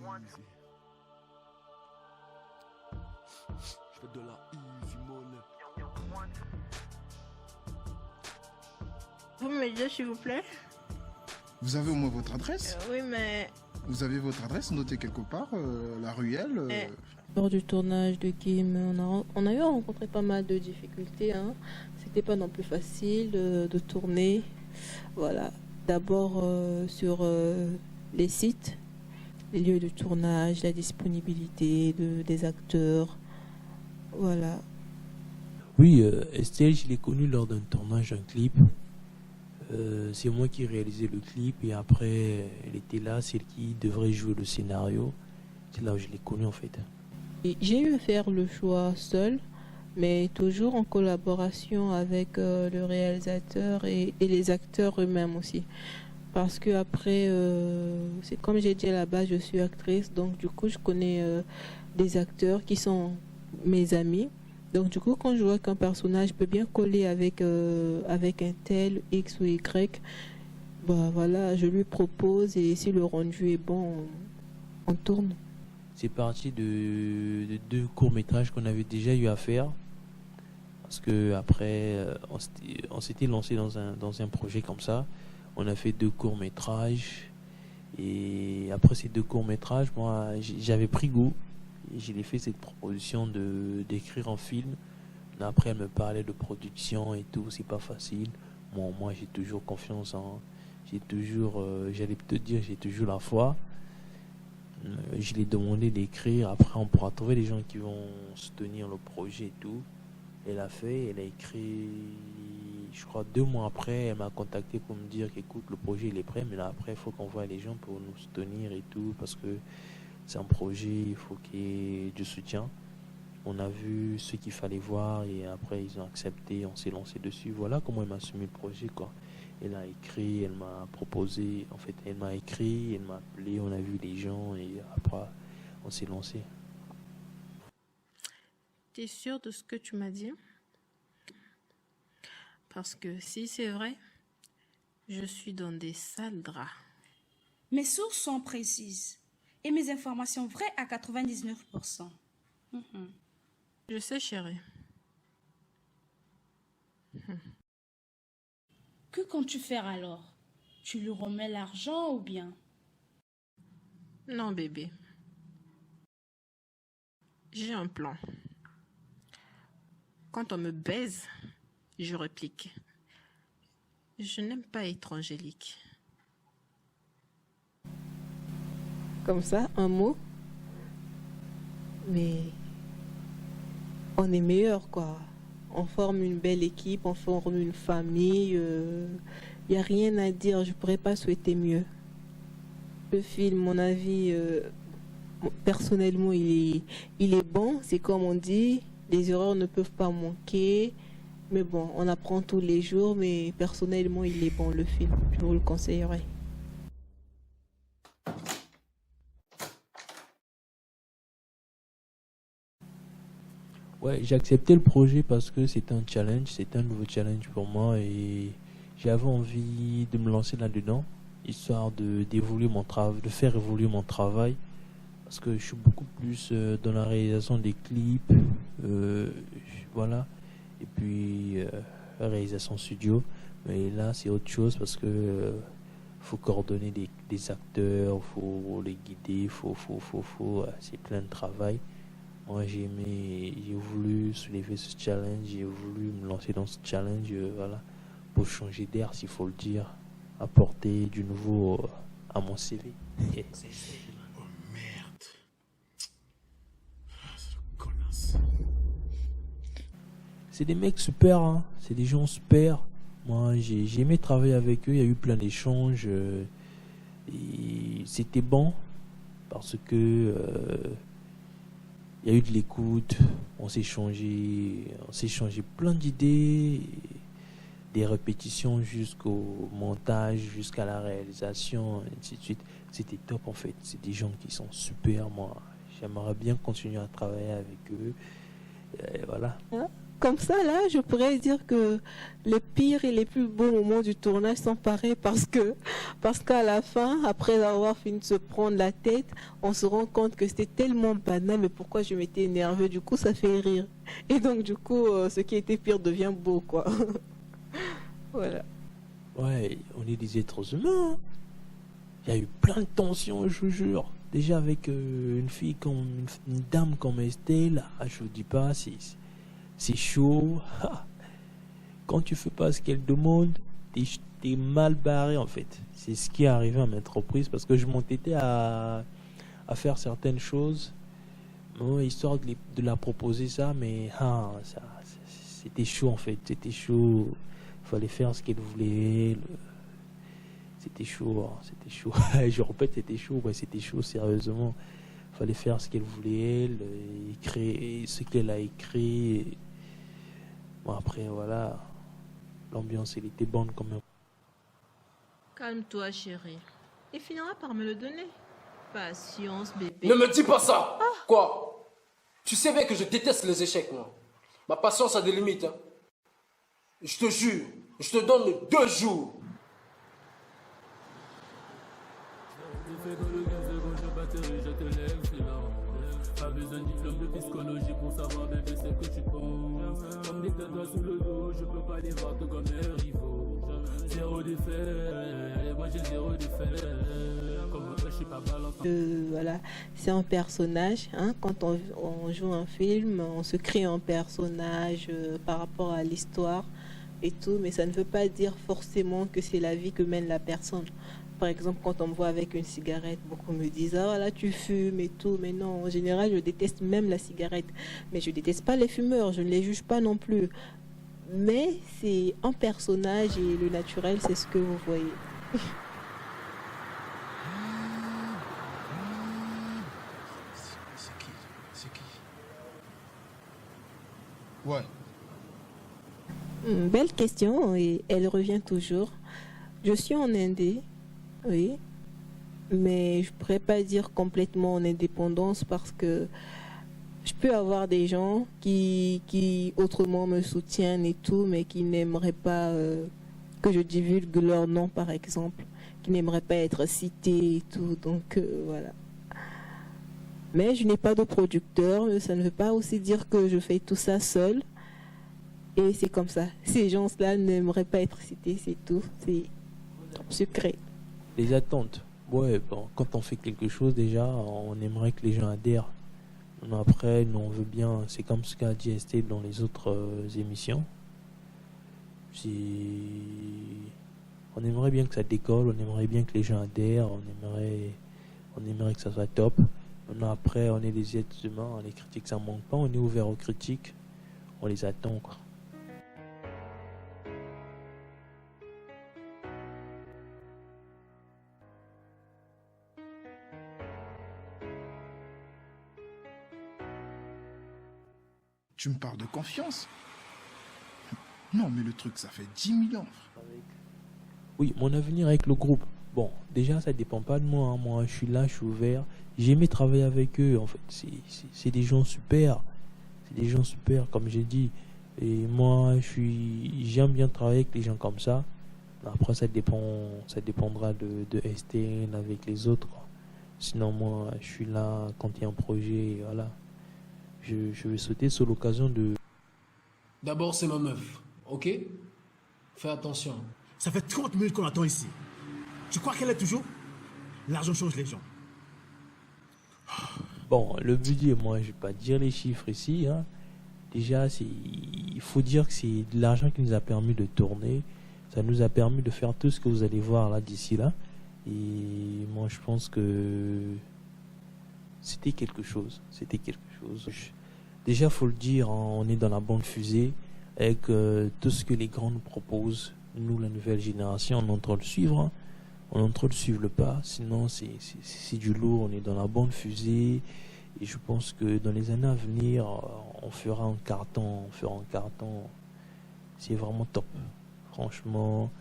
Je fais de la easy money. Vous me dites s'il vous plaît? Vous avez au moins votre adresse? Oui, mais... Vous avez votre adresse notée quelque part, la ruelle Lors du tournage de Kim, on a eu à rencontrer pas mal de difficultés. Hein. C'était pas non plus facile de tourner. Voilà. D'abord sur les sites, les lieux de tournage, la disponibilité des acteurs. Voilà. Oui, Estelle, je l'ai connue lors d'un tournage d'un clip. C'est moi qui réalisais le clip et après, elle était là, celle qui devrait jouer le scénario. C'est là où je l'ai connue en fait. J'ai eu à faire le choix seul, mais toujours en collaboration avec le réalisateur et les acteurs eux-mêmes aussi. Parce que après, c'est comme j'ai dit à la base, je suis actrice, donc du coup, je connais des acteurs qui sont mes amis. Donc du coup, quand je vois qu'un personnage peut bien coller avec un tel X ou Y, bah voilà, je lui propose et si le rendu est bon, on tourne. C'est parti de 2 courts-métrages qu'on avait déjà eu à faire. Parce que après, on s'était lancé dans un projet comme ça. On a fait 2 courts-métrages. Et après ces 2 courts-métrages, moi, j'avais pris goût. Et je l'ai fait cette proposition d'écrire un film. Après, elle me parlait de production et tout. C'est pas facile. Moi, j'ai toujours confiance en... j'allais peut-être dire, j'ai toujours la foi. Je lui ai demandé d'écrire. Après, on pourra trouver des gens qui vont soutenir le projet et tout. Elle a fait, elle a écrit, je crois 2 mois après, elle m'a contacté pour me dire qu'écoute, le projet il est prêt, mais là après, il faut qu'on voit les gens pour nous soutenir et tout, parce que c'est un projet, il faut qu'il y ait du soutien. On a vu ce qu'il fallait voir et après, ils ont accepté, on s'est lancé dessus. Voilà comment elle m'a soumis le projet, quoi. Elle a écrit, elle m'a proposé, en fait, elle m'a écrit, elle m'a appelé, on a vu les gens et après, on s'est lancé. T'es sûr de ce que tu m'as dit? Parce que si c'est vrai, je suis dans des sales draps. Mes sources sont précises et mes informations vraies à 99%. Je sais, chérie. Que comptes-tu faire alors? Tu lui remets l'argent ou bien? Non, bébé. J'ai un plan. Quand on me baise, je réplique. Je n'aime pas être angélique. Comme ça, un mot. Mais on est meilleurs, quoi. On forme une belle équipe, on forme une famille. Il n'y a rien à dire, je ne pourrais pas souhaiter mieux. Le film, mon avis, personnellement, il est bon. C'est comme on dit, les erreurs ne peuvent pas manquer. Mais bon, on apprend tous les jours, mais personnellement, il est bon, le film. Je vous le conseillerais. Ouais, j'ai accepté le projet parce que c'est un challenge, c'est un nouveau challenge pour moi et j'avais envie de me lancer là-dedans, histoire d'évoluer mon travail, de faire évoluer mon travail, parce que je suis beaucoup plus dans la réalisation des clips, voilà, et puis réalisation studio. Mais là, c'est autre chose parce que faut coordonner des acteurs, faut les guider, c'est plein de travail. Moi, j'ai voulu soulever ce challenge, j'ai voulu me lancer dans ce challenge, voilà, pour changer d'air, s'il faut le dire, apporter du nouveau à mon CV. Oh merde. C'est le connasse. C'est des mecs super, hein. C'est des gens super. Moi, j'ai aimé travailler avec eux, il y a eu plein d'échanges, et c'était bon, parce que... il y a eu de l'écoute, on s'est changé plein d'idées, des répétitions jusqu'au montage, jusqu'à la réalisation, et ainsi de suite. C'était top en fait, c'est des gens qui sont super, moi j'aimerais bien continuer à travailler avec eux, et voilà. Comme ça, là, je pourrais dire que les pires et les plus beaux moments du tournage sont pareils parce qu'à la fin, après avoir fini de se prendre la tête, on se rend compte que c'était tellement banal, mais pourquoi je m'étais énervé, du coup, ça fait rire. Et donc, du coup, ce qui était pire devient beau, quoi. Voilà. Ouais, on est des êtres humains, hein. Il y a eu plein de tensions, je vous jure. Déjà avec une fille une dame comme Estelle, je vous dis pas, c'est chaud. Quand tu fais pas ce qu'elle demande, t'es mal barré en fait. C'est ce qui est arrivé à maintes reprises parce que je m'entêtais à faire certaines choses, histoire de la proposer ça, mais c'était chaud en fait. C'était chaud. Il fallait faire ce qu'elle voulait. C'était chaud, hein, c'était chaud. Je répète, c'était chaud, ouais, c'était chaud, sérieusement. Il fallait faire ce qu'elle voulait, elle, écrire ce qu'elle a écrit. Bon, après, voilà, l'ambiance, elle était bonne quand même. Calme-toi, chérie. Il finira par me le donner. Patience, bébé. Ne me dis pas ça. Quoi? Tu sais bien que je déteste les échecs, moi. Ma patience a des limites. Hein. Je te jure, je te donne 2 jours. Pas besoin de diplôme de psychologie pour savoir bébé c'est que tu penses. Comme des doigts sous le dos, je peux pas les voir tout comme un rivaux. Zéro défait, moi j'ai zéro défait. Comme je suis pas balançant. Voilà, c'est un personnage. Hein, quand on joue un film, on se crée un personnage par rapport à l'histoire et tout, mais ça ne veut pas dire forcément que c'est la vie que mène la personne. Par exemple, quand on me voit avec une cigarette, beaucoup me disent « Ah, voilà, tu fumes et tout. » Mais non, en général, je déteste même la cigarette. Mais je déteste pas les fumeurs, je ne les juge pas non plus. Mais c'est un personnage et le naturel, c'est ce que vous voyez. C'est qui? Ouais. Belle question et elle revient toujours. Je suis en Indé. Oui, mais je ne pourrais pas dire complètement en indépendance parce que je peux avoir des gens qui autrement me soutiennent et tout, mais qui n'aimeraient pas que je divulgue leur nom, par exemple, qui n'aimeraient pas être cités et tout, donc voilà. Mais je n'ai pas de producteur, ça ne veut pas aussi dire que je fais tout ça seul. Et c'est comme ça. Ces gens-là n'aimeraient pas être cités, c'est tout. C'est secret. Les attentes. Ouais, bon, quand on fait quelque chose, déjà, on aimerait que les gens adhèrent. Après, nous, on veut bien, c'est comme ce qu'a dit Estelle dans les autres émissions. On aimerait bien que ça décolle, on aimerait bien que les gens adhèrent, on aimerait que ça soit top. Maintenant, après, on est des êtres humains, les critiques, ça manque pas, on est ouvert aux critiques, on les attend, quoi. Tu me parles de confiance? Non, mais le truc, ça fait 10 millions. Oui, mon avenir avec le groupe. Bon, déjà, ça dépend pas de moi, hein. Moi, je suis là, je suis ouvert. J'ai aimé travailler avec eux, en fait. C'est des gens super. C'est des gens super, comme j'ai dit. Et moi, j'aime bien travailler avec les gens comme ça. Après, ça dépendra de STN avec les autres, quoi. Sinon, moi, je suis là quand il y a un projet, voilà. Je vais sauter sur l'occasion de... D'abord, c'est ma meuf, ok? Fais attention. Ça fait 30 minutes qu'on attend ici. Tu crois qu'elle est toujours? L'argent change les gens. Bon, le budget, moi, je vais pas dire les chiffres ici, hein. Déjà, il faut dire que c'est de l'argent qui nous a permis de tourner. Ça nous a permis de faire tout ce que vous allez voir là d'ici là. Et moi, je pense que c'était quelque chose. C'était quelque chose. Déjà, faut le dire, hein, on est dans la bande fusée avec tout ce que les grands nous proposent. Nous, la nouvelle génération, on est en train de suivre. Hein. On est en train de suivre le pas. Sinon, c'est du lourd. On est dans la bande fusée. Et je pense que dans les années à venir, on fera un carton. C'est vraiment top. Franchement,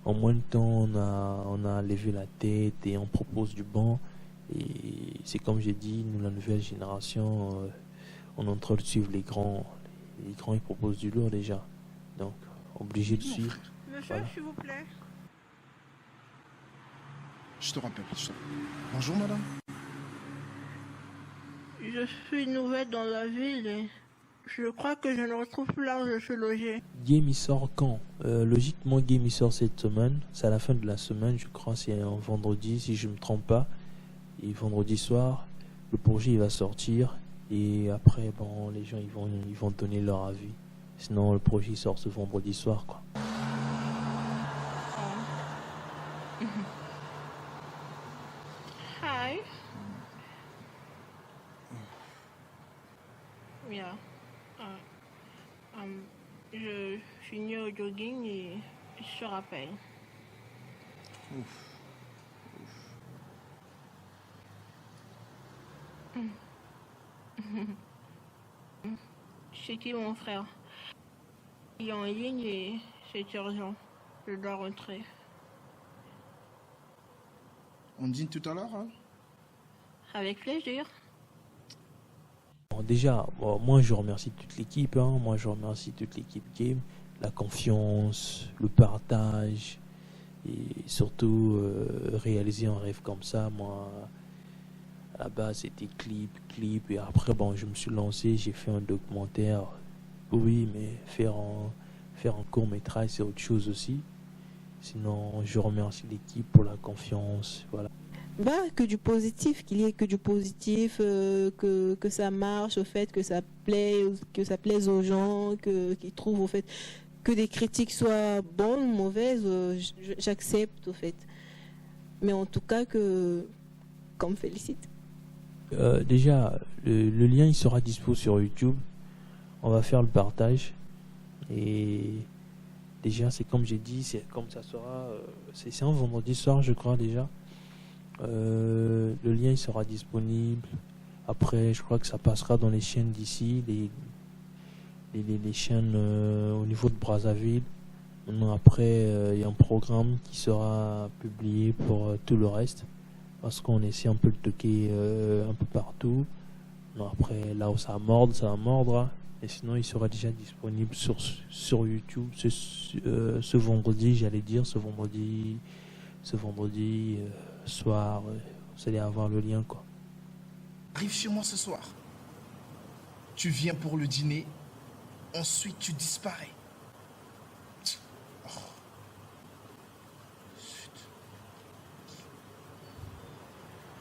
en moins de temps, on a levé la tête et on propose du bon. Et c'est comme j'ai dit, nous, la nouvelle génération, on est en train de suivre les grands Les grands, ils proposent du lourd déjà. Donc, obligé de Non, suivre. frère. Monsieur, Voilà. s'il vous plaît. Je te rappelle. Bonjour, madame. Je suis nouvelle dans la ville et je crois que je ne retrouve plus là où je suis logée. Game, il sort quand? Logiquement, Game, il sort cette semaine. C'est à la fin de la semaine, je crois. C'est un vendredi, si je ne me trompe pas. Et vendredi soir, le projet, il va sortir. Et après, bon, les gens, ils vont donner leur avis. Sinon, le projet, il sort ce vendredi soir, quoi. Hi. Yeah. Je finis au jogging et je te rappelle. C'est qui mon frère? Il est en ligne et c'est urgent. Je dois rentrer. On dîne tout à l'heure, hein? Avec plaisir. Bon, déjà, bon, moi, je remercie toute l'équipe. Hein. Moi, je remercie toute l'équipe Game. La confiance, le partage. Et surtout, réaliser un rêve comme ça. Moi, à la base, c'était clip. Et après, bon, je me suis lancé. J'ai fait un documentaire. Oui, mais faire un court-métrage, c'est autre chose aussi. Sinon, je remercie l'équipe pour la confiance. Voilà. Bah, que du positif, qu'il y ait que du positif, que ça marche, au fait, que ça plaise aux gens, qu'ils trouvent au fait que des critiques soient bonnes ou mauvaises, j'accepte au fait. Mais en tout cas qu'on me félicite. Déjà, le lien il sera dispo sur YouTube. On va faire le partage. Et déjà, c'est comme j'ai dit, c'est comme ça sera. C'est un vendredi soir, je crois déjà. Le lien il sera disponible. Après, je crois que ça passera dans les chaînes d'ici, les chaînes au niveau de Brazzaville. Maintenant, après, il y a un programme qui sera publié pour tout le reste. Parce qu'on essaie un peu de toquer un peu partout. Non, après, là où ça va mordre. Hein. Et sinon, il sera déjà disponible sur YouTube ce vendredi, j'allais dire, ce vendredi soir. Vous allez avoir le lien, quoi. Arrive chez moi ce soir. Tu viens pour le dîner. Ensuite, tu disparais.